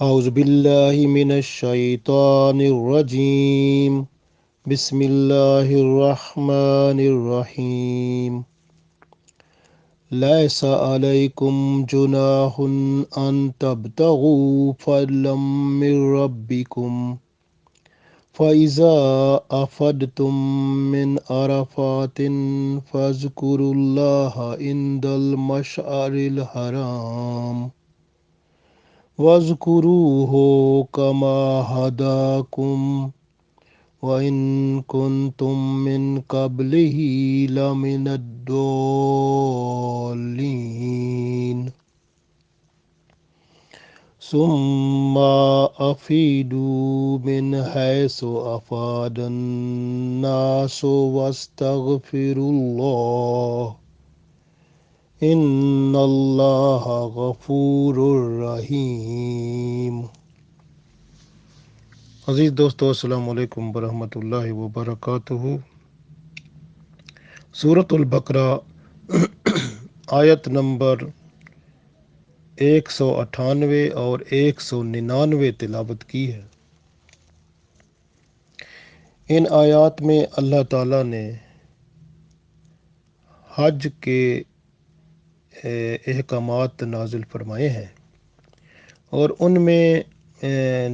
أعوذ بالله من الشيطان الرجيم. بسم الله الرحمن الرحيم. ليس عليكم جناح أن تبتغوا فضلا من ربكم فإذا أفضتم من عرفات فاذكروا الله عند المشعر الحرام واذكروه كما هداكم وإن كنتم من قبله لمن الضالين ثم أفيدوا من حيث أفاد الناس واستغفروا الله إن الله غفور رحيم. عزیز دوستو، السلام علیکم ورحمۃ اللہ وبرکاتہ. سورۃ البقرہ آیت نمبر 198 اور 199 تلاوت کی ہے. ان آیات میں اللہ تعالیٰ نے حج کے احکامات نازل فرمائے ہیں، اور ان میں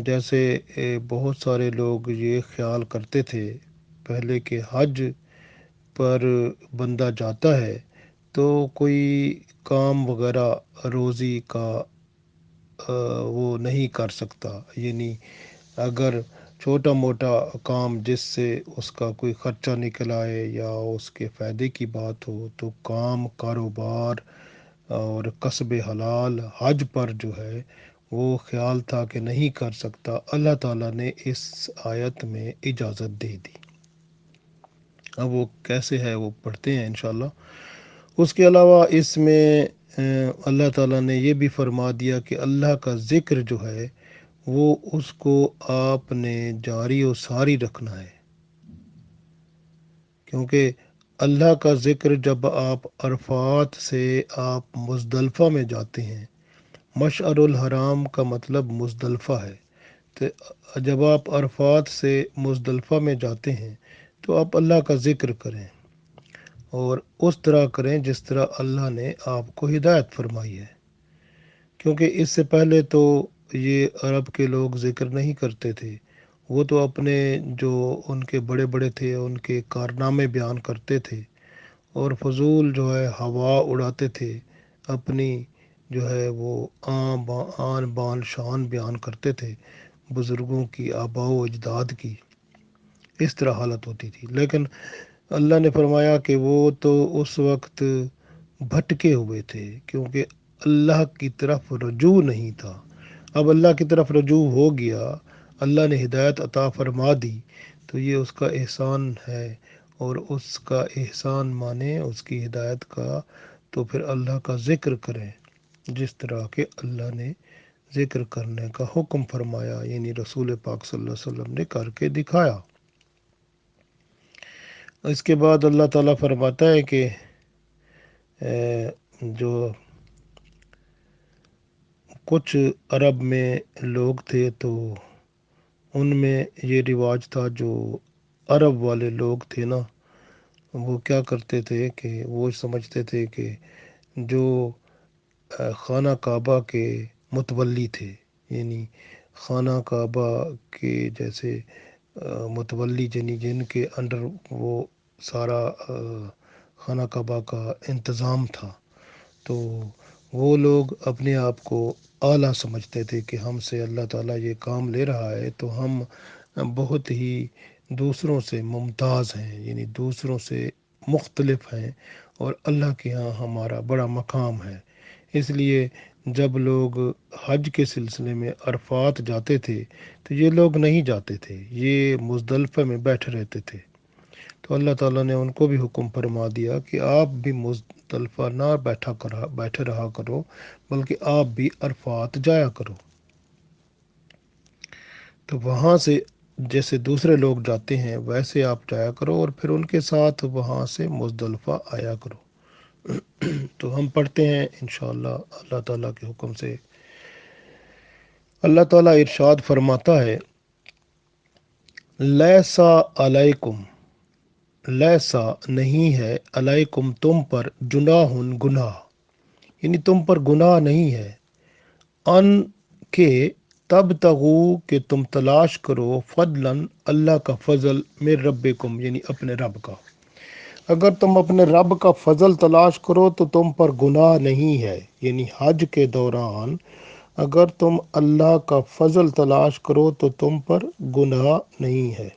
جیسے بہت سارے لوگ یہ خیال کرتے تھے پہلے کہ حج پر بندہ جاتا ہے تو کوئی کام وغیرہ روزی کا وہ نہیں کر سکتا، یعنی اگر چھوٹا موٹا کام جس سے اس کا کوئی خرچہ نکل آئے یا اس کے فائدے کی بات ہو تو کام کاروبار اور کسب حلال حج پر جو ہے وہ خیال تھا کہ نہیں کر سکتا. اللہ تعالیٰ نے اس آیت میں اجازت دے دی. اب وہ کیسے ہے وہ پڑھتے ہیں انشاءاللہ. اس کے علاوہ اس میں اللہ تعالیٰ نے یہ بھی فرما دیا کہ اللہ کا ذکر جو ہے وہ اس کو آپ نے جاری و ساری رکھنا ہے، کیونکہ اللہ کا ذکر جب آپ عرفات سے آپ مزدلفہ میں جاتے ہیں، مشعر الحرام کا مطلب مزدلفہ ہے، تو جب آپ عرفات سے مزدلفہ میں جاتے ہیں تو آپ اللہ کا ذکر کریں اور اس طرح کریں جس طرح اللہ نے آپ کو ہدایت فرمائی ہے. کیونکہ اس سے پہلے تو یہ عرب کے لوگ ذکر نہیں کرتے تھے، وہ تو اپنے جو ان کے بڑے بڑے تھے ان کے کارنامے بیان کرتے تھے اور فضول جو ہے ہوا اڑاتے تھے، اپنی جو ہے وہ آن بان شان بیان کرتے تھے بزرگوں کی، آباء و اجداد کی. اس طرح حالت ہوتی تھی. لیکن اللہ نے فرمایا کہ وہ تو اس وقت بھٹکے ہوئے تھے، کیونکہ اللہ کی طرف رجوع نہیں تھا. اب اللہ کی طرف رجوع ہو گیا، اللہ نے ہدایت عطا فرما دی، تو یہ اس کا احسان ہے، اور اس کا احسان مانے اس کی ہدایت کا تو پھر اللہ کا ذکر کریں جس طرح کہ اللہ نے ذکر کرنے کا حکم فرمایا، یعنی رسول پاک صلی اللہ علیہ وسلم نے کر کے دکھایا. اس کے بعد اللہ تعالیٰ فرماتا ہے کہ جو کچھ عرب میں لوگ تھے تو ان میں یہ رواج تھا، جو عرب والے لوگ تھے نا، وہ کیا کرتے تھے کہ وہ سمجھتے تھے کہ جو خانہ کعبہ کے متولی تھے، یعنی خانہ کعبہ کے جیسے متولی جن کے انڈر وہ سارا خانہ کعبہ کا انتظام تھا، تو وہ لوگ اپنے آپ کو اعلیٰ سمجھتے تھے کہ ہم سے اللہ تعالیٰ یہ کام لے رہا ہے تو ہم بہت ہی دوسروں سے ممتاز ہیں، یعنی دوسروں سے مختلف ہیں، اور اللہ کے ہاں ہمارا بڑا مقام ہے. اس لیے جب لوگ حج کے سلسلے میں عرفات جاتے تھے تو یہ لوگ نہیں جاتے تھے، یہ مزدلفہ میں بیٹھے رہتے تھے. تو اللہ تعالیٰ نے ان کو بھی حکم فرما دیا کہ آپ بھی مزدلفہ نہ بیٹھے رہا کرو، بلکہ آپ بھی عرفات جایا کرو. تو وہاں سے جیسے دوسرے لوگ جاتے ہیں ویسے آپ جایا کرو، اور پھر ان کے ساتھ وہاں سے مزدلفہ آیا کرو. تو ہم پڑھتے ہیں انشاءاللہ اللہ تعالیٰ کے حکم سے. اللہ تعالیٰ ارشاد فرماتا ہے، لیسا علیکم، لیسا نہیں ہے، علیکم تم پر، جناح گناہ، یعنی تم پر گناہ نہیں ہے، ان کے تب تغو کہ تم تلاش کرو، فضلاً اللہ کا فضل، من ربکم یعنی اپنے رب کا، اگر تم اپنے رب کا فضل تلاش کرو تو تم پر گناہ نہیں ہے، یعنی حج کے دوران اگر تم اللہ کا فضل تلاش کرو تو تم پر گناہ نہیں ہے۔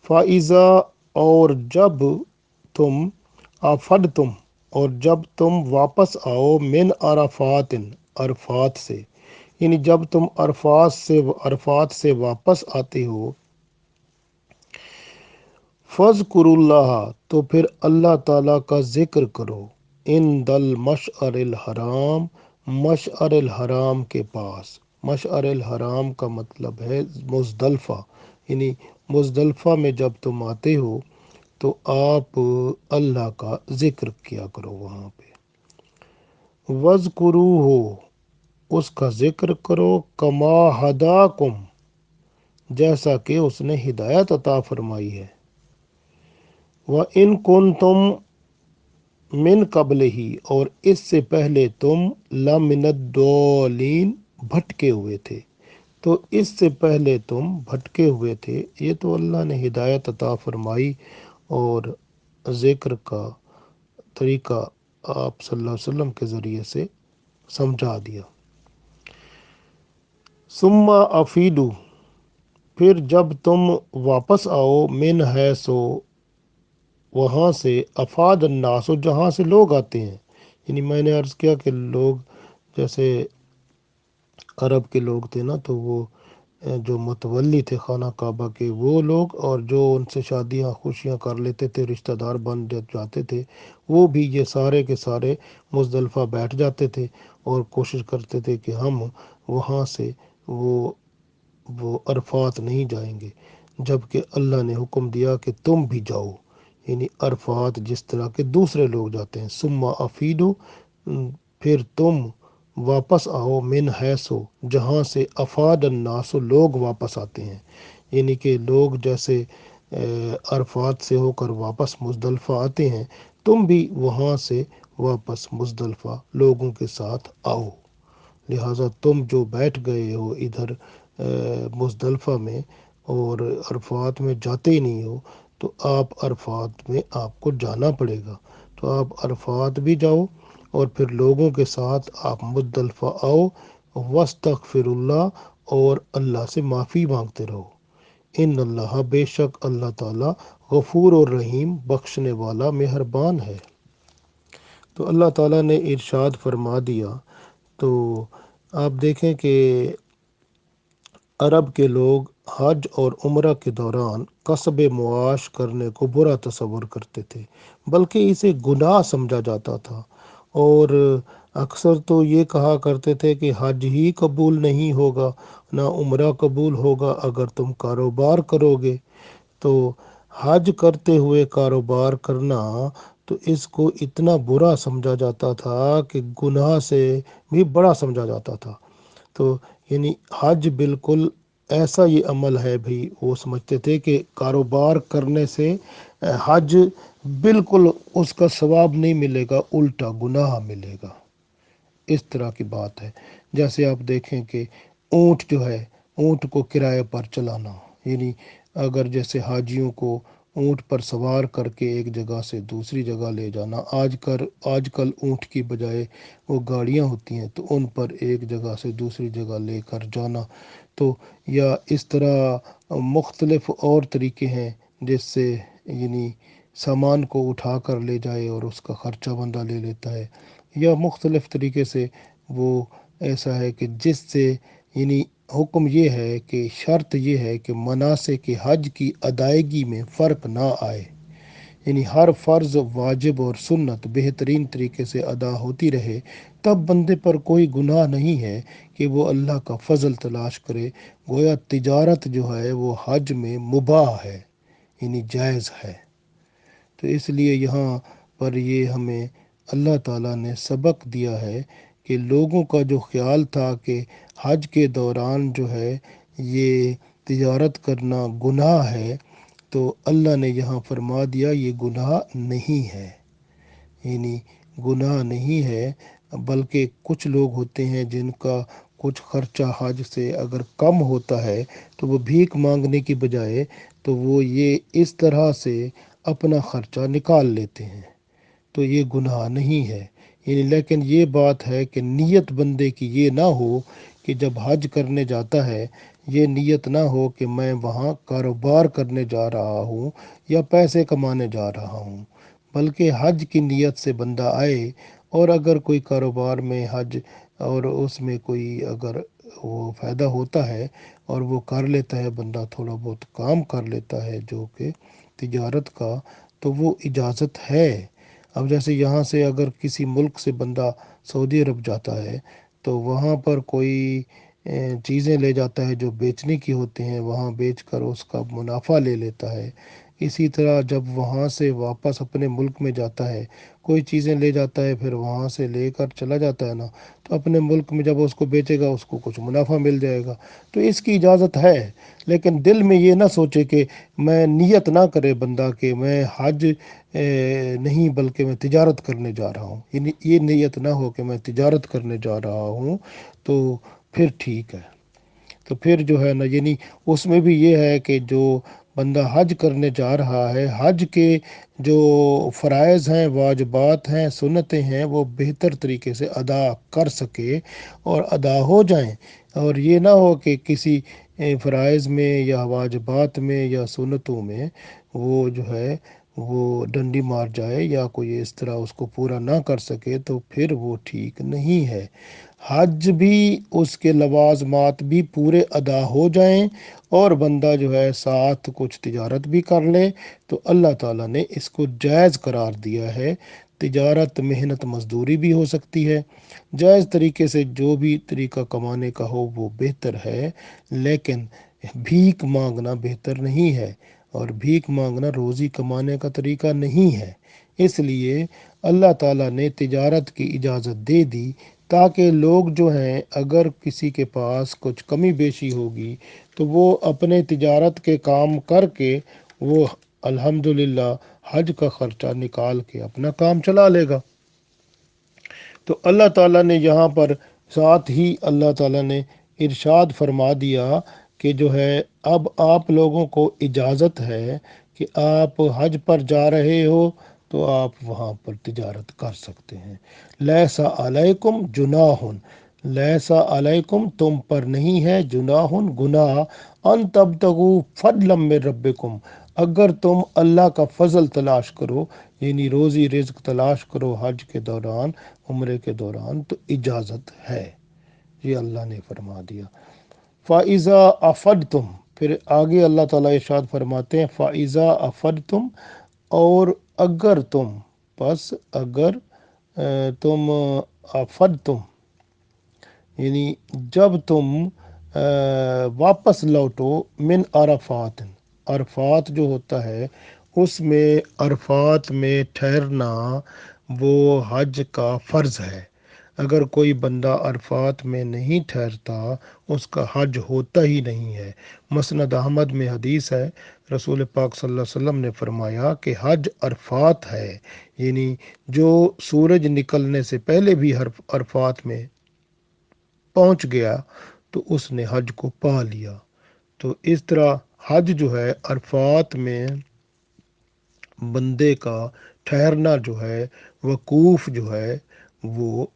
فَإِذَا اور جب تم، آفَدْتُم اور جب تم واپس آؤ، من عرفات عرفات سے، یعنی جب تم عرفات سے واپس آتے ہو، فَاذْكُرُوا اللَّهَ تو پھر اللہ تعالیٰ کا ذکر کرو، عند المشعر الحرام، مشعر الحرام کے پاس، مشعر الحرام کا مطلب ہے مزدلفہ، یعنی مزدلفہ میں جب تم آتے ہو تو آپ اللہ کا ذکر کیا کرو وہاں پہ، وَاذْكُرُوهُ اس کا ذکر کرو، کما ہداکم جیسا کہ اس نے ہدایت عطا فرمائی ہے، وَإِن كُنتُم من قبل ہی اور اس سے پہلے تم، لَمِنَ الضَّالِّينَ بھٹکے ہوئے تھے، تو اس سے پہلے تم بھٹکے ہوئے تھے، یہ تو اللہ نے ہدایت عطا فرمائی اور ذکر کا طریقہ آپ صلی اللہ علیہ وسلم کے ذریعے سے سمجھا دیا۔ ثم افیدو پھر جب تم واپس آؤ، من ہے سو وہاں سے، افاد الناس جہاں سے لوگ آتے ہیں، یعنی میں نے عرض کیا کہ لوگ جیسے عرب کے لوگ تھے نا، تو وہ جو متولی تھے خانہ کعبہ کے وہ لوگ، اور جو ان سے شادیاں خوشیاں کر لیتے تھے، رشتہ دار بن جاتے تھے، وہ بھی یہ سارے کے سارے مزدلفہ بیٹھ جاتے تھے اور کوشش کرتے تھے کہ ہم وہاں سے وہ عرفات نہیں جائیں گے، جبکہ اللہ نے حکم دیا کہ تم بھی جاؤ، یعنی عرفات جس طرح کے دوسرے لوگ جاتے ہیں۔ ثم افیدو پھر تم واپس آؤ، من حیثو جہاں سے، افاد الناس لوگ واپس آتے ہیں، یعنی کہ لوگ جیسے عرفات سے ہو کر واپس مزدلفہ آتے ہیں، تم بھی وہاں سے واپس مزدلفہ لوگوں کے ساتھ آؤ، لہٰذا تم جو بیٹھ گئے ہو ادھر مزدلفہ میں اور عرفات میں جاتے ہی نہیں ہو، تو آپ عرفات میں آپ کو جانا پڑے گا، تو آپ عرفات بھی جاؤ اور پھر لوگوں کے ساتھ آپ مزدلفہ آؤ، واستغفر اللہ اور اللہ سے معافی مانگتے رہو، ان اللہ بے شک اللہ تعالیٰ غفور اور رحیم بخشنے والا مہربان ہے۔ تو اللہ تعالیٰ نے ارشاد فرما دیا، تو آپ دیکھیں کہ عرب کے لوگ حج اور عمرہ کے دوران کسب معاش کرنے کو برا تصور کرتے تھے، بلکہ اسے گناہ سمجھا جاتا تھا، اور اکثر تو یہ کہا کرتے تھے کہ حج ہی قبول نہیں ہوگا، نہ عمرہ قبول ہوگا اگر تم کاروبار کرو گے، تو حج کرتے ہوئے کاروبار کرنا تو اس کو اتنا برا سمجھا جاتا تھا کہ گناہ سے بھی بڑا سمجھا جاتا تھا، تو یعنی حج بالکل ایسا یہ عمل ہے بھائی، وہ سمجھتے تھے کہ کاروبار کرنے سے حج بالکل اس کا ثواب نہیں ملے گا، الٹا گناہ ملے گا، اس طرح کی بات ہے۔ جیسے آپ دیکھیں کہ اونٹ جو ہے، اونٹ کو کرائے پر چلانا، یعنی اگر جیسے حاجیوں کو اونٹ پر سوار کر کے ایک جگہ سے دوسری جگہ لے جانا، آج کل اونٹ کی بجائے وہ گاڑیاں ہوتی ہیں، تو ان پر ایک جگہ سے دوسری جگہ لے کر جانا، تو یا اس طرح مختلف اور طریقے ہیں جس سے یعنی سامان کو اٹھا کر لے جائے اور اس کا خرچہ بندہ لے لیتا ہے، یا مختلف طریقے سے وہ ایسا ہے کہ جس سے یعنی حکم یہ ہے کہ شرط یہ ہے کہ مناسک حج کی ادائیگی میں فرق نہ آئے، یعنی ہر فرض، واجب اور سنت بہترین طریقے سے ادا ہوتی رہے، تب بندے پر کوئی گناہ نہیں ہے کہ وہ اللہ کا فضل تلاش کرے، گویا تجارت جو ہے وہ حج میں مباح ہے، یعنی جائز ہے۔ تو اس لیے یہاں پر یہ ہمیں اللہ تعالیٰ نے سبق دیا ہے کہ لوگوں کا جو خیال تھا کہ حج کے دوران جو ہے یہ تجارت کرنا گناہ ہے، تو اللہ نے یہاں فرما دیا یہ گناہ نہیں ہے، یعنی گناہ نہیں ہے، بلکہ کچھ لوگ ہوتے ہیں جن کا کچھ خرچہ حج سے اگر کم ہوتا ہے تو وہ بھیک مانگنے کی بجائے تو وہ یہ اس طرح سے اپنا خرچہ نکال لیتے ہیں، تو یہ گناہ نہیں ہے، یعنی لیکن یہ بات ہے کہ نیت بندے کی یہ نہ ہو کہ جب حج کرنے جاتا ہے یہ نیت نہ ہو کہ میں وہاں کاروبار کرنے جا رہا ہوں یا پیسے کمانے جا رہا ہوں، بلکہ حج کی نیت سے بندہ آئے، اور اگر کوئی کاروبار میں حج اور اس میں کوئی اگر وہ فائدہ ہوتا ہے اور وہ کر لیتا ہے، بندہ تھوڑا بہت کام کر لیتا ہے جو کہ تجارت کا، تو وہ اجازت ہے۔ اب جیسے یہاں سے اگر کسی ملک سے بندہ سعودی عرب جاتا ہے تو وہاں پر کوئی چیزیں لے جاتا ہے جو بیچنے کی ہوتے ہیں، وہاں بیچ کر اس کا منافع لے لیتا ہے۔ اسی طرح جب وہاں سے واپس اپنے ملک میں جاتا ہے کوئی چیزیں لے جاتا ہے، پھر وہاں سے لے کر چلا جاتا ہے نا، تو اپنے ملک میں جب اس کو بیچے گا اس کو کچھ منافع مل جائے گا، تو اس کی اجازت ہے۔ لیکن دل میں یہ نہ سوچے کہ میں نیت نہ کرے بندہ کہ میں حج نہیں بلکہ میں تجارت کرنے جا رہا ہوں، یعنی یہ نیت نہ ہو کہ میں تجارت کرنے جا رہا ہوں، تو پھر ٹھیک ہے۔ تو پھر جو ہے نا، یعنی اس میں بھی یہ ہے کہ جو بندہ حج کرنے جا رہا ہے، حج کے جو فرائض ہیں، واجبات ہیں، سنتیں ہیں، وہ بہتر طریقے سے ادا کر سکے اور ادا ہو جائیں، اور یہ نہ ہو کہ کسی فرائض میں یا واجبات میں یا سنتوں میں وہ جو ہے وہ ڈنڈی مار جائے یا کوئی اس طرح اس کو پورا نہ کر سکے، تو پھر وہ ٹھیک نہیں ہے۔ حج بھی اس کے لوازمات بھی پورے ادا ہو جائیں اور بندہ جو ہے ساتھ کچھ تجارت بھی کر لے، تو اللہ تعالیٰ نے اس کو جائز قرار دیا ہے۔ تجارت محنت مزدوری بھی ہو سکتی ہے، جائز طریقے سے جو بھی طریقہ کمانے کا ہو وہ بہتر ہے، لیکن بھیک مانگنا بہتر نہیں ہے، اور بھیک مانگنا روزی کمانے کا طریقہ نہیں ہے۔ اس لیے اللہ تعالیٰ نے تجارت کی اجازت دے دی تاکہ لوگ جو ہیں اگر کسی کے پاس کچھ کمی بیشی ہوگی تو وہ اپنے تجارت کے کام کر کے وہ الحمدللہ حج کا خرچہ نکال کے اپنا کام چلا لے گا۔ تو اللہ تعالیٰ نے یہاں پر ساتھ ہی اللہ تعالیٰ نے ارشاد فرما دیا کہ جو ہے اب آپ لوگوں کو اجازت ہے کہ آپ حج پر جا رہے ہو تو آپ وہاں پر تجارت کر سکتے ہیں۔ لیسا علیکم جناح، لیسا علیکم تم پر نہیں ہے، جناح گناہ، ان تبتغوا فضلا من ربکم، اگر تم اللہ کا فضل تلاش کرو، یعنی روزی رزق تلاش کرو حج کے دوران، عمرے کے دوران، تو اجازت ہے، یہ اللہ نے فرما دیا۔ فَإِذَا أَفَضْتُمْ، پھر آگے اللہ تعالیٰ ارشاد فرماتے ہیں فَإِذَا أَفَضْتُمْ، اور اگر تم، پس اگر تم افدتم، یعنی جب تم واپس لوٹو، من عرفات، عرفات جو ہوتا ہے اس میں عرفات میں ٹھہرنا وہ حج کا فرض ہے۔ اگر کوئی بندہ عرفات میں نہیں ٹھہرتا اس کا حج ہوتا ہی نہیں ہے۔ مسند احمد میں حدیث ہے، رسول پاک صلی اللہ علیہ وسلم نے فرمایا کہ حج عرفات ہے، یعنی جو سورج نکلنے سے پہلے بھی عرفات میں پہنچ گیا تو اس نے حج کو پا لیا۔ تو اس طرح حج جو ہے عرفات میں بندے کا ٹھہرنا جو ہے، وقوف جو ہے، وہ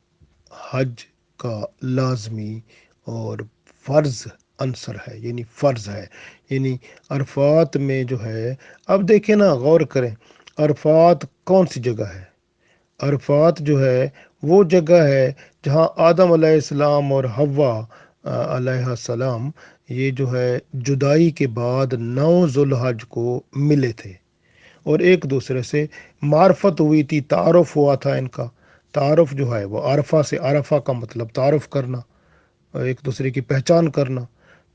حج کا لازمی اور فرض عنصر ہے، یعنی فرض ہے، یعنی عرفات میں جو ہے، اب دیکھیں نا، غور کریں، عرفات کون سی جگہ ہے؟ عرفات جو ہے وہ جگہ ہے جہاں آدم علیہ السلام اور حوا علیہ السلام یہ جو ہے جدائی کے بعد 9 ذوالحج کو ملے تھے اور ایک دوسرے سے معرفت ہوئی تھی، تعارف ہوا تھا ان کا۔ تعارف جو ہے وہ عرفہ سے، عرفہ کا مطلب تعارف کرنا، ایک دوسرے کی پہچان کرنا،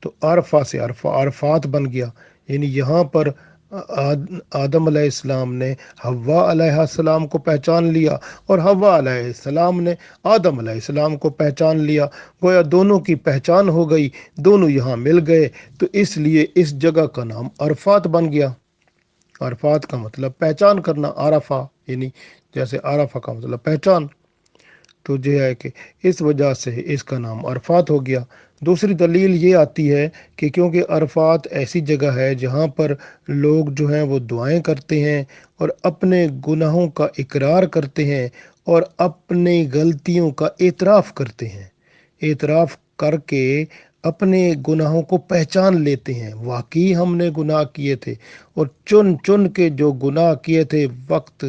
تو عرفہ سے عرفہ عرفات بن گیا، یعنی یہاں پر آدم علیہ السلام نے حوا علیہ السلام کو پہچان لیا اور حوا علیہ السلام نے آدم علیہ السلام کو پہچان لیا، گویا دونوں کی پہچان ہو گئی، دونوں یہاں مل گئے، تو اس لیے اس جگہ کا نام عرفات بن گیا۔ عرفات کا مطلب پہچان کرنا، عرفہ یعنی جیسے عرفہ کا مطلب پہچان، تو یہ ہے کہ اس وجہ سے اس کا نام عرفات ہو گیا۔ دوسری دلیل یہ آتی ہے کہ کیونکہ عرفات ایسی جگہ ہے جہاں پر لوگ جو ہیں وہ دعائیں کرتے ہیں اور اپنے گناہوں کا اقرار کرتے ہیں اور اپنی غلطیوں کا اعتراف کرتے ہیں، اعتراف کر کے اپنے گناہوں کو پہچان لیتے ہیں، واقعی ہم نے گناہ کیے تھے، اور چن چن کے جو گناہ کیے تھے وقت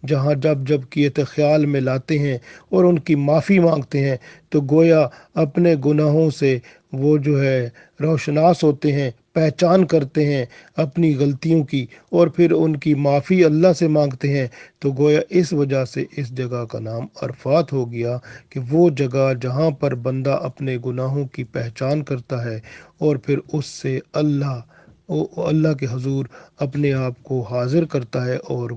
جہاں جب جب کیے تھے خیال میں لاتے ہیں اور ان کی معافی مانگتے ہیں، تو گویا اپنے گناہوں سے وہ جو ہے روشناس ہوتے ہیں، پہچان کرتے ہیں اپنی غلطیوں کی، اور پھر ان کی معافی اللہ سے مانگتے ہیں۔ تو گویا اس وجہ سے اس جگہ کا نام عرفات ہو گیا کہ وہ جگہ جہاں پر بندہ اپنے گناہوں کی پہچان کرتا ہے اور پھر اس سے اللہ کے حضور اپنے آپ کو حاضر کرتا ہے اور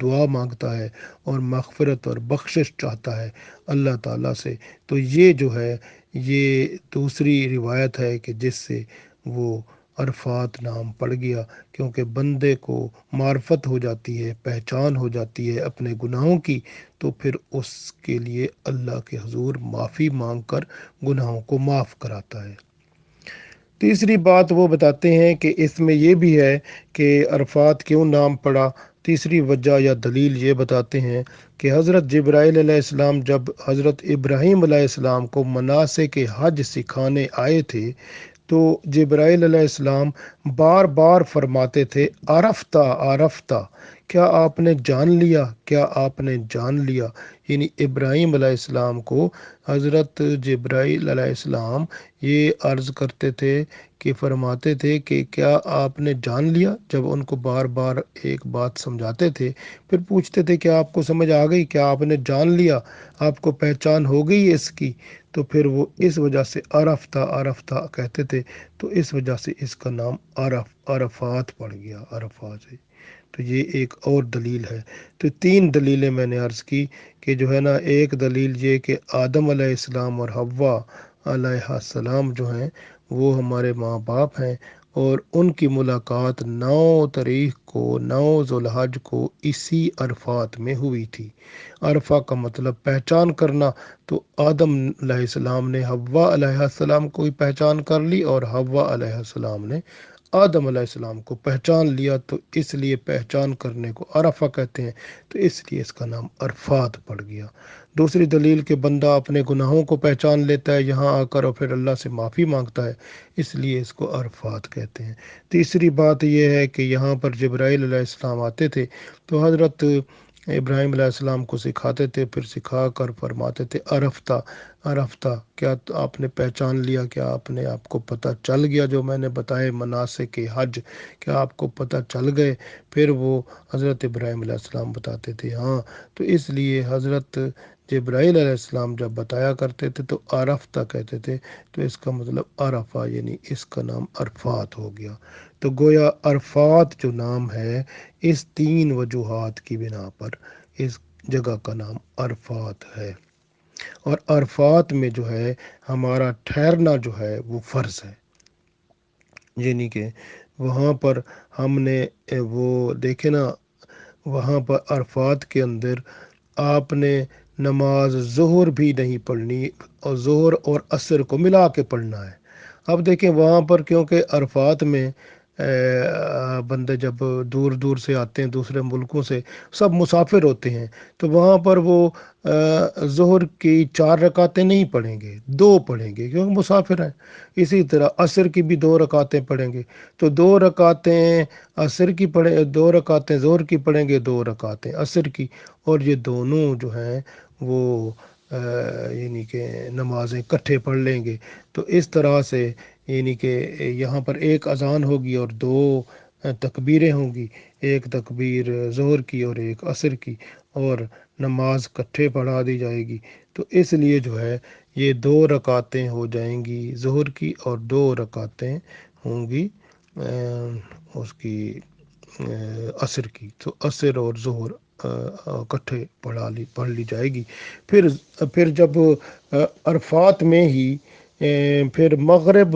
دعا مانگتا ہے اور مغفرت اور بخشش چاہتا ہے اللہ تعالیٰ سے۔ تو یہ جو ہے یہ دوسری روایت ہے کہ جس سے وہ عرفات نام پڑ گیا، کیونکہ بندے کو معرفت ہو جاتی ہے، پہچان ہو جاتی ہے اپنے گناہوں کی، تو پھر اس کے لیے اللہ کے حضور معافی مانگ کر گناہوں کو معاف کراتا ہے۔ تیسری بات وہ بتاتے ہیں کہ اس میں یہ بھی ہے کہ عرفات کیوں نام پڑا۔ تیسری وجہ یا دلیل یہ بتاتے ہیں کہ حضرت جبرائیل علیہ السلام جب حضرت ابراہیم علیہ السلام کو مناسک حج سکھانے آئے تھے، تو جبرائیل علیہ السلام بار بار فرماتے تھے عرفتہ عرفتہ، کیا آپ نے جان لیا، کیا آپ نے جان لیا؟ یعنی ابراہیم علیہ السلام کو حضرت جبرائیل علیہ السلام یہ عرض کرتے تھے کہ فرماتے تھے کہ کیا آپ نے جان لیا؟ جب ان کو بار بار ایک بات سمجھاتے تھے، پھر پوچھتے تھے کہ آپ کو سمجھ آ گئی، کیا آپ نے جان لیا، آپ کو پہچان ہو گئی اس کی؟ تو پھر وہ اس وجہ سے عرفتہ عرفتہ کہتے تھے، تو اس وجہ سے اس کا نام عرفات پڑ گیا، عرفات سے۔ تو یہ ایک اور دلیل ہے۔ تو تین دلیلیں میں نے عرض کی کہ جو ہے نا، ایک دلیل یہ کہ آدم علیہ السلام اور حوا علیہ السلام جو ہیں وہ ہمارے ماں باپ ہیں، اور ان کی ملاقات 9 تاریخ کو 9 ذوالحج کو اسی عرفات میں ہوئی تھی۔ عرفہ کا مطلب پہچان کرنا، تو آدم علیہ السلام نے حوا علیہ السلام کو ہی پہچان کر لی اور حوا علیہ السلام نے آدم علیہ السلام کو پہچان لیا، تو اس لیے پہچان کرنے کو عرفہ کہتے ہیں، تو اس لیے اس کا نام عرفات پڑ گیا۔ دوسری دلیل کہ بندہ اپنے گناہوں کو پہچان لیتا ہے یہاں آ کر اور پھر اللہ سے معافی مانگتا ہے، اس لیے اس کو عرفات کہتے ہیں۔ تیسری بات یہ ہے کہ یہاں پر جبرائیل علیہ السلام آتے تھے تو حضرت ابراہیم علیہ السلام کو سکھاتے تھے، پھر سکھا کر فرماتے تھے عرفتہ عرفتہ، کیا آپ نے پہچان لیا، کیا آپ کو پتہ چل گیا جو میں نے بتائے مناسک حج، کیا آپ کو پتہ چل گئے؟ پھر وہ حضرت ابراہیم علیہ السلام بتاتے تھے ہاں۔ تو اس لیے حضرت جبرائیل علیہ السلام جب بتایا کرتے تھے تو عرفتہ کہتے تھے، تو اس کا مطلب عرفہ، یعنی اس کا نام عرفات ہو گیا۔ تو گویا عرفات جو نام ہے، اس تین وجوہات کی بنا پر اس جگہ کا نام عرفات ہے، اور عرفات میں جو ہے ہمارا ٹھہرنا جو ہے وہ فرض ہے، یعنی کہ وہاں پر ہم نے وہ دیکھے نا، وہاں پر عرفات کے اندر آپ نے نماز ظہر بھی نہیں پڑھنی، اور ظہر اور عصر کو ملا کے پڑھنا ہے۔ اب دیکھیں وہاں پر کیونکہ عرفات میں بندے جب دور دور سے آتے ہیں دوسرے ملکوں سے، سب مسافر ہوتے ہیں، تو وہاں پر وہ ظہر کی 4 رکعتیں نہیں پڑھیں گے، 2 پڑھیں گے کیونکہ مسافر ہیں۔ اسی طرح عصر کی بھی 2 رکعتیں پڑھیں گے، تو 2 رکعتیں عصر کی پڑھیں، 2 رکعتیں ظہر کی پڑھیں گے، 2 رکعتیں عصر کی، اور یہ دونوں جو ہیں وہ یعنی کہ نمازیں کٹھے پڑھ لیں گے۔ تو اس طرح سے یعنی کہ یہاں پر ایک اذان ہوگی اور 2 تکبیریں ہوں گی، ایک تکبیر ظہر کی اور ایک عصر کی، اور نماز کٹھے پڑھا دی جائے گی۔ تو اس لیے جو ہے یہ 2 رکعتیں ہو جائیں گی ظہر کی، اور 2 رکعتیں ہوں گی اس کی عصر کی، تو عصر اور ظہر اکٹھے پڑھ لی جائے گی۔ پھر جب عرفات میں ہی پھر مغرب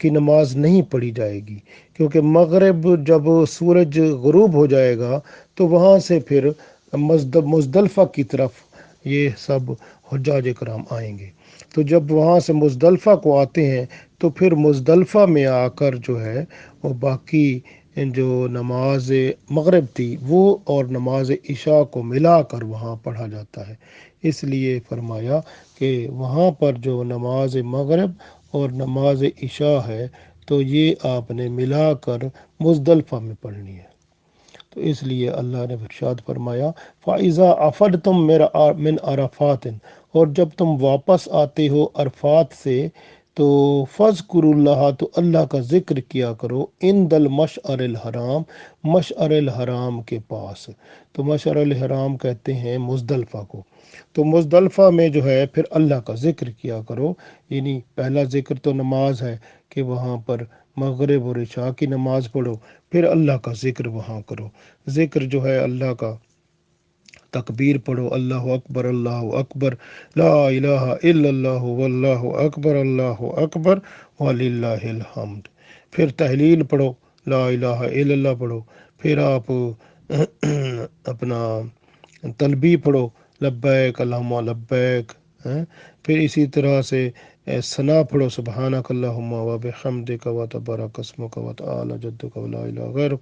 کی نماز نہیں پڑھی جائے گی، کیونکہ مغرب جب سورج غروب ہو جائے گا تو وہاں سے پھر مزدلفہ کی طرف یہ سب حجاج کرام آئیں گے۔ تو جب وہاں سے مزدلفہ کو آتے ہیں تو پھر مزدلفہ میں آ کر جو ہے وہ باقی جو نماز مغرب تھی وہ اور نماز عشاء کو ملا کر وہاں پڑھا جاتا ہے۔ اس لیے فرمایا کہ وہاں پر جو نماز مغرب اور نماز عشاء ہے تو یہ آپ نے ملا کر مزدلفہ میں پڑھنی ہے۔ تو اس لیے اللہ نے ارشاد فرمایا فَإِذَا أَفَضْتُم مِّنْ عَرَفَاتٍ، اور جب تم واپس آتے ہو عرفات سے تو فَاذْكُرُوا اللَّهَ، تو اللہ کا ذکر کیا کرو عِندَ الْمَشْعَرِ الْحَرَام، مشعر الحرام کے پاس۔ تو مشعر الحرام کہتے ہیں مزدلفہ کو۔ تو مزدلفہ میں جو ہے پھر اللہ کا ذکر کیا کرو، یعنی پہلا ذکر تو نماز ہے کہ وہاں پر مغرب اور عشاء کی نماز پڑھو، پھر اللہ کا ذکر وہاں کرو۔ ذکر جو ہے اللہ کا، تکبیر پڑھو، اللہ اکبر لا الہ الا اللہ واللہ اکبر اللہ اکبر وللہ الحمد۔ پھر تحلیل پڑھو، لا الہ الا اللہ پڑھو۔ پھر آپ اپنا تلبیہ پڑھو، لبیک اللہم لبیک۔ پھر اسی طرح سے ثنا پڑھو، سبحانک اللہم و بحمدک و تبارک اسمک و تعالی جدک و لا الہ غیرک۔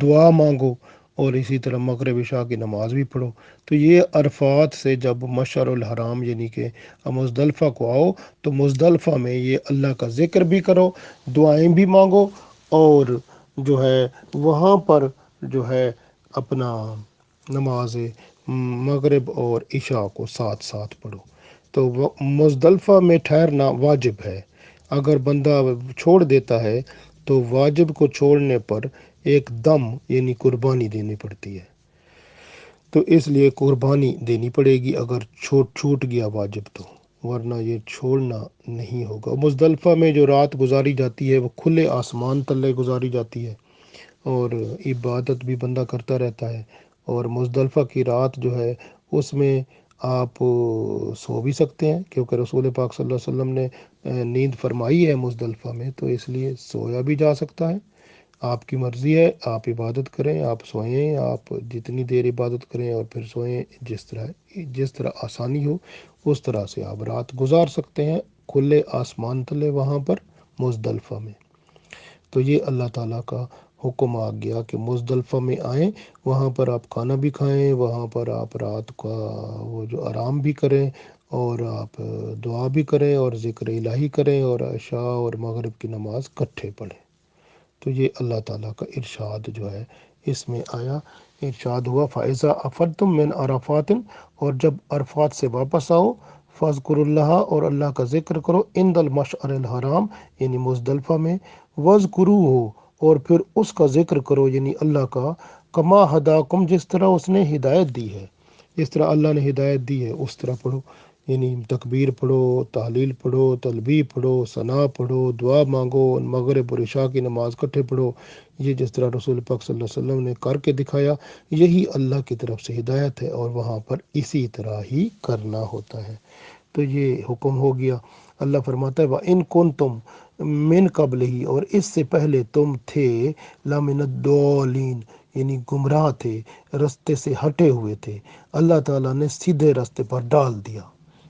دعا مانگو، اور اسی طرح مغرب عشاء کی نماز بھی پڑھو۔ تو یہ عرفات سے جب مشعر الحرام یعنی کہ مزدلفہ کو آؤ تو مزدلفہ میں یہ اللہ کا ذکر بھی کرو، دعائیں بھی مانگو، اور جو ہے وہاں پر جو ہے اپنا نماز مغرب اور عشاء کو ساتھ ساتھ پڑھو۔ تو مزدلفہ میں ٹھہرنا واجب ہے، اگر بندہ چھوڑ دیتا ہے تو واجب کو چھوڑنے پر ایک دم یعنی قربانی دینی پڑتی ہے۔ تو اس لیے قربانی دینی پڑے گی اگر چھوٹ گیا واجب تو، ورنہ یہ چھوڑنا نہیں ہوگا۔ مزدلفہ میں جو رات گزاری جاتی ہے وہ کھلے آسمان تلے گزاری جاتی ہے، اور عبادت بھی بندہ کرتا رہتا ہے۔ اور مزدلفہ کی رات جو ہے اس میں آپ سو بھی سکتے ہیں، کیونکہ رسول پاک صلی اللہ علیہ وسلم نے نیند فرمائی ہے مزدلفہ میں، تو اس لیے سویا بھی جا سکتا ہے۔ آپ کی مرضی ہے، آپ عبادت کریں، آپ سوئیں، آپ جتنی دیر عبادت کریں اور پھر سوئیں، جس طرح آسانی ہو اس طرح سے آپ رات گزار سکتے ہیں کھلے آسمان تلے وہاں پر مزدلفہ میں۔ تو یہ اللہ تعالیٰ کا حکم آ گیا کہ مزدلفہ میں آئیں، وہاں پر آپ کھانا بھی کھائیں، وہاں پر آپ رات کا وہ جو آرام بھی کریں، اور آپ دعا بھی کریں اور ذکر الہی کریں، اور عشاء اور مغرب کی نماز کٹھے پڑھیں۔ تو یہ اللہ تعالیٰ کا ارشاد جو ہے اس میں آیا، ارشاد ہوا فَإِذَا أَفَضْتُم مِّنْ عَرَفَاتٍ، اور جب عرفات سے واپس آؤ، فَاذْكُرُوا اللَّهَ، اور اللہ کا ذکر کرو عِندَ الْمَشْعَرِ الْحَرَام یعنی مزدلفہ میں، وَاذْكُرُوهُ، اور پھر اس کا ذکر کرو یعنی اللہ کا، کما ہداکم، جس طرح اس نے ہدایت دی ہے، جس طرح اللہ نے ہدایت دی ہے اس طرح پڑھو، یعنی تکبیر پڑھو، تحلیل پڑھو، تلبیہ پڑھو، ثنا پڑھو، دعا مانگو، مغرب اور عشاء کی نماز کٹھے پڑھو۔ یہ جس طرح رسول پاک صلی اللہ علیہ وسلم نے کر کے دکھایا، یہی اللہ کی طرف سے ہدایت ہے، اور وہاں پر اسی طرح ہی کرنا ہوتا ہے۔ تو یہ حکم ہو گیا۔ اللہ فرماتا ہے وَإِن كُنتُم من قبل ہی، اور اس سے پہلے تم تھے، لَمِنَ الضَّالِّينَ یعنی گمراہ تھے، رستے سے ہٹے ہوئے تھے، اللہ تعالیٰ نے سیدھے راستے پر ڈال دیا۔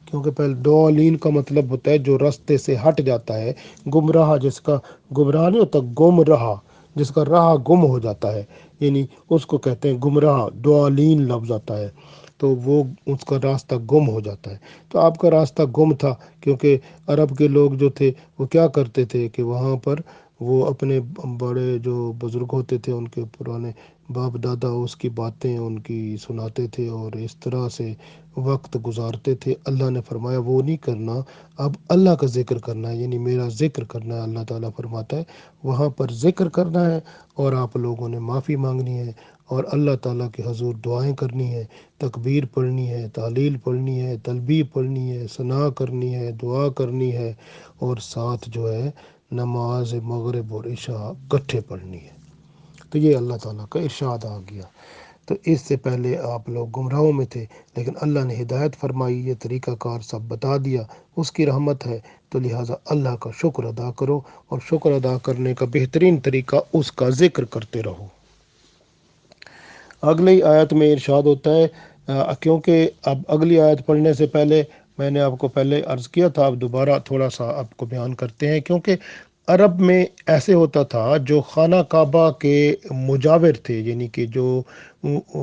کیونکہ پہلے ضالین کا مطلب ہوتا ہے جو راستے سے ہٹ جاتا ہے، گمراہ جس کا گمراہ نہیں ہوتا، گم رہا، جس کا راہ گم ہو جاتا ہے، یعنی اس کو کہتے ہیں گمراہ، ضالین لفظ آتا ہے، تو وہ اس کا راستہ گم ہو جاتا ہے۔ تو آپ کا راستہ گم تھا، کیونکہ عرب کے لوگ جو تھے وہ کیا کرتے تھے کہ وہاں پر وہ اپنے بڑے جو بزرگ ہوتے تھے ان کے پرانے باپ دادا اس کی باتیں ان کی سناتے تھے اور اس طرح سے وقت گزارتے تھے۔ اللہ نے فرمایا وہ نہیں کرنا، اب اللہ کا ذکر کرنا ہے، یعنی میرا ذکر کرنا ہے۔ اللہ تعالیٰ فرماتا ہے وہاں پر ذکر کرنا ہے، اور آپ لوگوں نے معافی مانگنی ہے، اور اللہ تعالیٰ کے حضور دعائیں کرنی ہے، تکبیر پڑھنی ہے، تحلیل پڑھنی ہے، تلبیہ پڑھنی ہے، ثنا کرنی ہے، دعا کرنی ہے، اور ساتھ جو ہے نماز مغرب اور عشاء کٹھے پڑھنی ہے۔ تو یہ اللہ تعالیٰ کا ارشاد آ گیا۔ تو اس سے پہلے آپ لوگ گمراہوں میں تھے، لیکن اللہ نے ہدایت فرمائی، یہ طریقہ کار سب بتا دیا، اس کی رحمت ہے، تو لہٰذا اللہ کا شکر ادا کرو، اور شکر ادا کرنے کا بہترین طریقہ اس کا ذکر کرتے رہو۔ اگلی آیت میں ارشاد ہوتا ہے، کیونکہ اب اگلی آیت پڑھنے سے پہلے میں نے آپ کو پہلے عرض کیا تھا، اب دوبارہ تھوڑا سا آپ کو بیان کرتے ہیں، کیونکہ عرب میں ایسے ہوتا تھا جو خانہ کعبہ کے مجاور تھے، یعنی کہ جو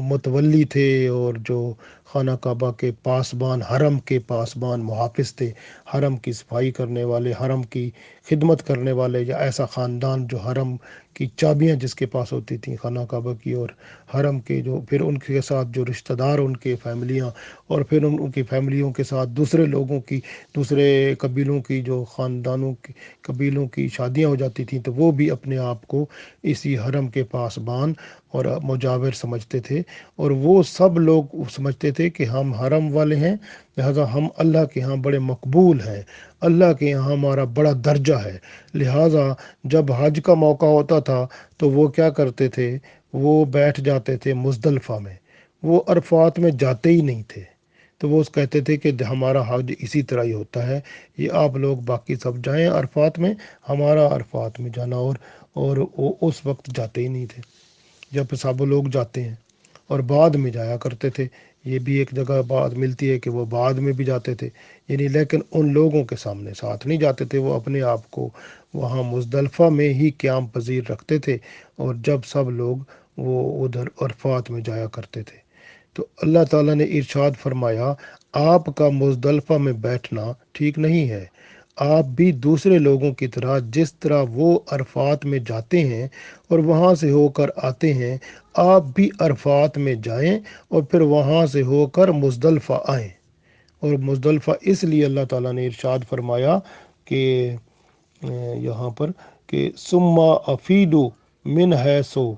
متولی تھے اور جو خانہ کعبہ کے پاسبان، حرم کے پاسبان محافظ تھے، حرم کی صفائی کرنے والے، حرم کی خدمت کرنے والے، یا ایسا خاندان جو حرم کی چابیاں جس کے پاس ہوتی تھیں خانہ کعبہ کی، اور حرم کے جو پھر ان کے ساتھ جو رشتہ دار، ان کے فیملیاں، اور پھر ان کی فیملیوں کے ساتھ دوسرے لوگوں کی، دوسرے قبیلوں کی، جو خاندانوں کی قبیلوں کی شادیاں ہو جاتی تھیں، تو وہ بھی اپنے آپ کو اسی حرم کے پاسبان اور مجاور سمجھتے تھے، اور وہ سب لوگ سمجھتے تھے کہ ہم حرم والے ہیں، لہذا ہم اللہ کے ہاں بڑے مقبول ہیں، اللہ کے یہاں ہمارا بڑا درجہ ہے۔ لہٰذا جب حج کا موقع ہوتا تھا تو وہ کیا کرتے تھے، وہ بیٹھ جاتے تھے مزدلفہ میں، وہ عرفات میں جاتے ہی نہیں تھے۔ تو وہ کہتے تھے کہ ہمارا حج اسی طرح ہی ہوتا ہے، یہ آپ لوگ باقی سب جائیں عرفات میں، ہمارا عرفات میں جانا، اور وہ اس وقت جاتے ہی نہیں تھے جب سب لوگ جاتے ہیں، اور بعد میں جایا کرتے تھے۔ یہ بھی ایک جگہ بات ملتی ہے کہ وہ بعد میں بھی جاتے تھے، یعنی لیکن ان لوگوں کے سامنے ساتھ نہیں جاتے تھے، وہ اپنے آپ کو وہاں مزدلفہ میں ہی قیام پذیر رکھتے تھے، اور جب سب لوگ وہ ادھر عرفات میں جایا کرتے تھے۔ تو اللہ تعالیٰ نے ارشاد فرمایا، آپ کا مزدلفہ میں بیٹھنا ٹھیک نہیں ہے، آپ بھی دوسرے لوگوں کی طرح جس طرح وہ عرفات میں جاتے ہیں اور وہاں سے ہو کر آتے ہیں، آپ بھی عرفات میں جائیں اور پھر وہاں سے ہو کر مزدلفہ آئیں۔ اور مزدلفہ اس لیے اللہ تعالیٰ نے ارشاد فرمایا کہ یہاں پر کہ ثم افیدو من حیثو،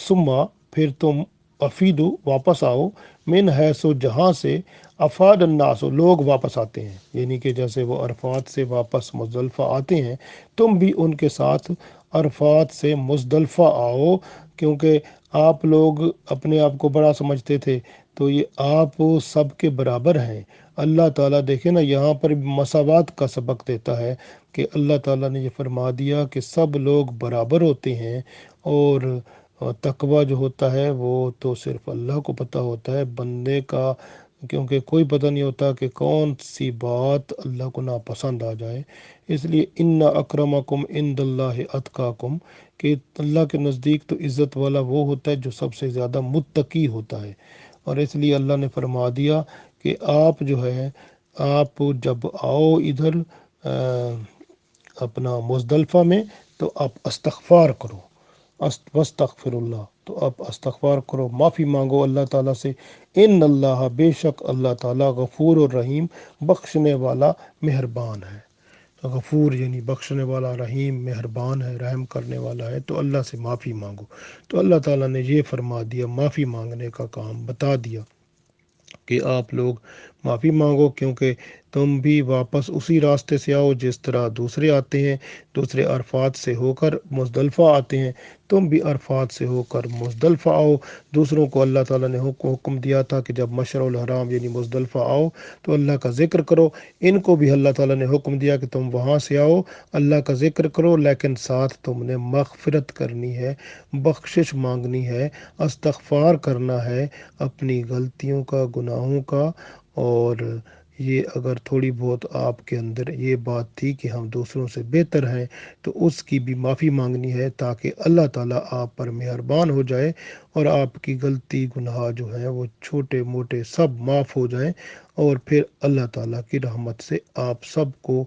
ثم پھر تم افیدو واپس آؤ، من حیثو جہاں سے افاد الناس لوگ واپس آتے ہیں، یعنی کہ جیسے وہ عرفات سے واپس مزدلفہ آتے ہیں، تم بھی ان کے ساتھ عرفات سے مزدلفہ آؤ، کیونکہ آپ لوگ اپنے آپ کو بڑا سمجھتے تھے، تو یہ آپ سب کے برابر ہیں۔ اللہ تعالیٰ دیکھیں نا، یہاں پر مساوات کا سبق دیتا ہے کہ اللہ تعالیٰ نے یہ فرما دیا کہ سب لوگ برابر ہوتے ہیں، اور تقویٰ جو ہوتا ہے وہ تو صرف اللہ کو پتہ ہوتا ہے، بندے کا کیونکہ کوئی پتہ نہیں ہوتا کہ کون سی بات اللہ کو ناپسند آ جائے، اس لیے ان اکرمکم عند اللہ اتقاکم، کہ اللہ کے نزدیک تو عزت والا وہ ہوتا ہے جو سب سے زیادہ متقی ہوتا ہے۔ اور اس لیے اللہ نے فرما دیا کہ آپ جو ہے، آپ جب آؤ ادھر اپنا مزدلفہ میں، تو آپ استغفار کرو، واستغفر اللہ، تو آپ استغفار کرو، معافی مانگو اللہ تعالیٰ سے، ان اللہ بے شک اللہ تعالیٰ غفور الرحیم، بخشنے والا مہربان ہے۔ غفور یعنی بخشنے والا، رحیم مہربان ہے، رحم کرنے والا ہے، تو اللہ سے معافی مانگو۔ تو اللہ تعالیٰ نے یہ فرما دیا، معافی مانگنے کا کام بتا دیا کہ آپ لوگ معافی مانگو، کیونکہ تم بھی واپس اسی راستے سے آؤ جس طرح دوسرے آتے ہیں، دوسرے عرفات سے ہو کر مزدلفہ آتے ہیں، تم بھی عرفات سے ہو کر مزدلفہ آؤ۔ دوسروں کو اللہ تعالیٰ نے حکم دیا تھا کہ جب مشعر الحرام یعنی مزدلفہ آؤ تو اللہ کا ذکر کرو، ان کو بھی اللہ تعالیٰ نے حکم دیا کہ تم وہاں سے آؤ، اللہ کا ذکر کرو، لیکن ساتھ تم نے مغفرت کرنی ہے، بخشش مانگنی ہے، استغفار کرنا ہے اپنی غلطیوں کا، گناہوں کا، اور یہ اگر تھوڑی بہت آپ کے اندر یہ بات تھی کہ ہم دوسروں سے بہتر ہیں تو اس کی بھی معافی مانگنی ہے، تاکہ اللہ تعالیٰ آپ پر مہربان ہو جائے اور آپ کی غلطی گناہ جو ہیں وہ چھوٹے موٹے سب معاف ہو جائیں، اور پھر اللہ تعالیٰ کی رحمت سے آپ سب کو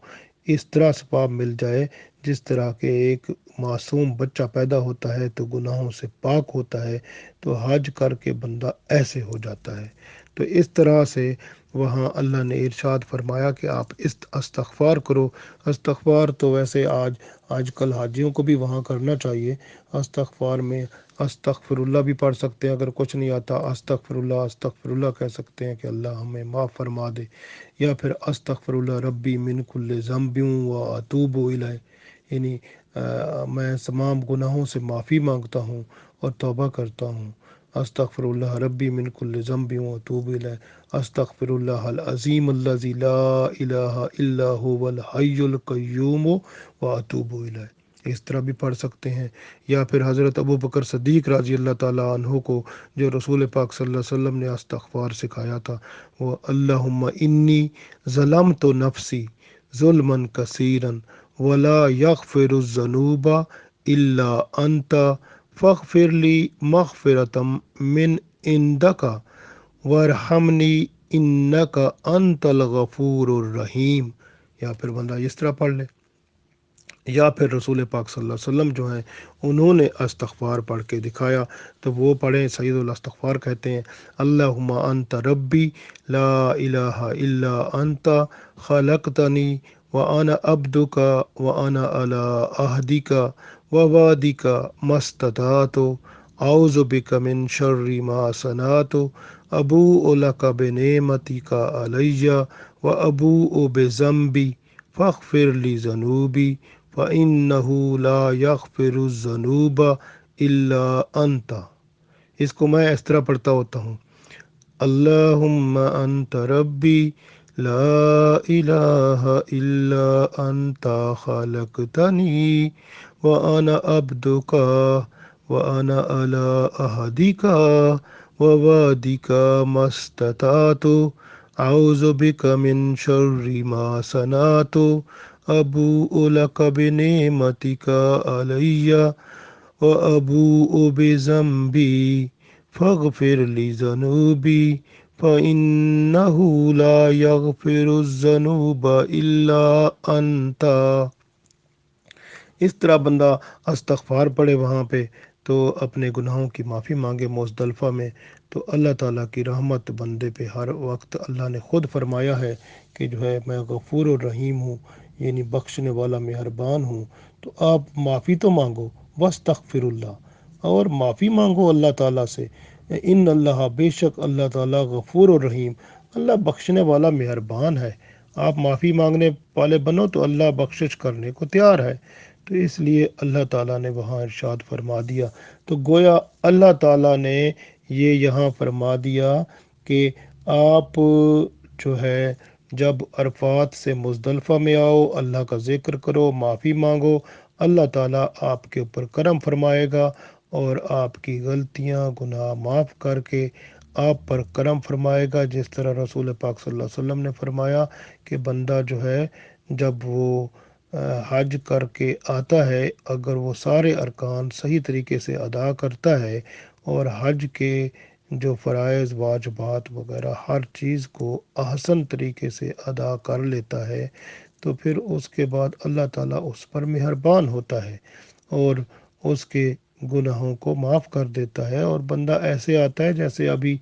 اس طرح ثواب مل جائے جس طرح کہ ایک معصوم بچہ پیدا ہوتا ہے تو گناہوں سے پاک ہوتا ہے، تو حج کر کے بندہ ایسے ہو جاتا ہے۔ تو اس طرح سے وہاں اللہ نے ارشاد فرمایا کہ آپ استغفار کرو۔ استغفار تو ویسے آج کل حاجیوں کو بھی وہاں کرنا چاہیے، استغفار میں استغفر اللہ بھی پڑھ سکتے ہیں، اگر کچھ نہیں آتا استغفر اللہ کہہ سکتے ہیں کہ اللہ ہمیں معاف فرما دے، یا پھر استغفر اللہ ربی من کل ذنب و اتوب الیہ، یعنی میں تمام گناہوں سے معافی مانگتا ہوں اور توبہ کرتا ہوں۔ استغفر اللہ ربی من کل ذنب واتوب الیہ۔ استغفر اللہ العظیم الذی لا الہ الا هو الحی القیوم واتوب الیہ۔ اس طرح بھی پڑھ سکتے ہیں، یا پھر حضرت ابو بکر صدیق رضی اللہ تعالیٰ عنہ کو جو رسول پاک صلی اللہ علیہ وسلم نے استغفار سکھایا تھا، وہ اللہم انی ظلمت نفسی ظلما کثیرا ولا یغفر الذنوب الا انت فاغفر لی مغفرۃ من عندک وارحمنی انک انت الغفور الرحیم۔ یا پھر بندہ اس طرح پڑھ لے، یا پھر رسول پاک صلی اللہ علیہ وسلم جو ہیں انہوں نے استغفار پڑھ کے دکھایا تو وہ پڑھیں، سید الاستغفار کہتے ہیں اللہم انت ربی لا الہ الا انت خلقتنی وانا عبدک وانا علی عہدک ووعدک ما استطعت اعوذ بک من شر ما صنعت ابوء لک بنعمتک علی وابوء بذنبی فاغفر لی ذنوبی فإنہ لا یغفر الذنوب الا انت۔ اس کو میں اس طرح پڑھتا ہوتا ہوں، اللہم انت ربی لا الہ الا انت خلقتنی وانا عبدک وانا علی عہدک ووعدک ما استطعت اعوذ بک من شر ما صنعت ابوء لک بنعمتک علی وابوء بذنبی فاغفر لی ذنوبی فإنہ لا یغفر الذنوب الا انت۔ اس طرح بندہ استغفار پڑھے وہاں پہ تو اپنے گناہوں کی معافی مانگے مزدلفہ میں، تو اللہ تعالیٰ کی رحمت بندے پہ ہر وقت، اللہ نے خود فرمایا ہے کہ جو ہے میں غفور الرحیم ہوں، یعنی بخشنے والا مہربان ہوں۔ تو آپ معافی تو مانگو، واستغفر اللہ، اور معافی مانگو اللہ تعالیٰ سے، ان اللہ، بے شک اللہ تعالیٰ غفور الرحیم، اللہ بخشنے والا مہربان ہے۔ آپ معافی مانگنے والے بنو تو اللہ بخشش کرنے کو تیار ہے۔ تو اس لیے اللہ تعالیٰ نے وہاں ارشاد فرما دیا، تو گویا اللہ تعالیٰ نے یہ یہاں فرما دیا کہ آپ جو ہے جب عرفات سے مزدلفہ میں آؤ، اللہ کا ذکر کرو، معافی مانگو، اللہ تعالیٰ آپ کے اوپر کرم فرمائے گا اور آپ کی غلطیاں گناہ معاف کر کے آپ پر کرم فرمائے گا، جس طرح رسول پاک صلی اللہ علیہ وسلم نے فرمایا کہ بندہ جو ہے جب وہ حج کر کے آتا ہے، اگر وہ سارے ارکان صحیح طریقے سے ادا کرتا ہے اور حج کے جو فرائض واجبات وغیرہ ہر چیز کو احسن طریقے سے ادا کر لیتا ہے، تو پھر اس کے بعد اللہ تعالیٰ اس پر مہربان ہوتا ہے اور اس کے گناہوں کو معاف کر دیتا ہے، اور بندہ ایسے آتا ہے جیسے ابھی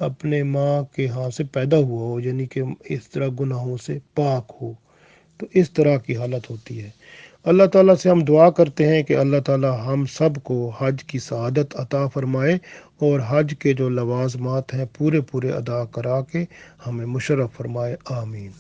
اپنے ماں کے ہاں سے پیدا ہوا ہو، یعنی کہ اس طرح گناہوں سے پاک ہو۔ تو اس طرح کی حالت ہوتی ہے۔ اللہ تعالیٰ سے ہم دعا کرتے ہیں کہ اللہ تعالیٰ ہم سب کو حج کی سعادت عطا فرمائے اور حج کے جو لوازمات ہیں پورے ادا کرا کے ہمیں مشرف فرمائے، آمین۔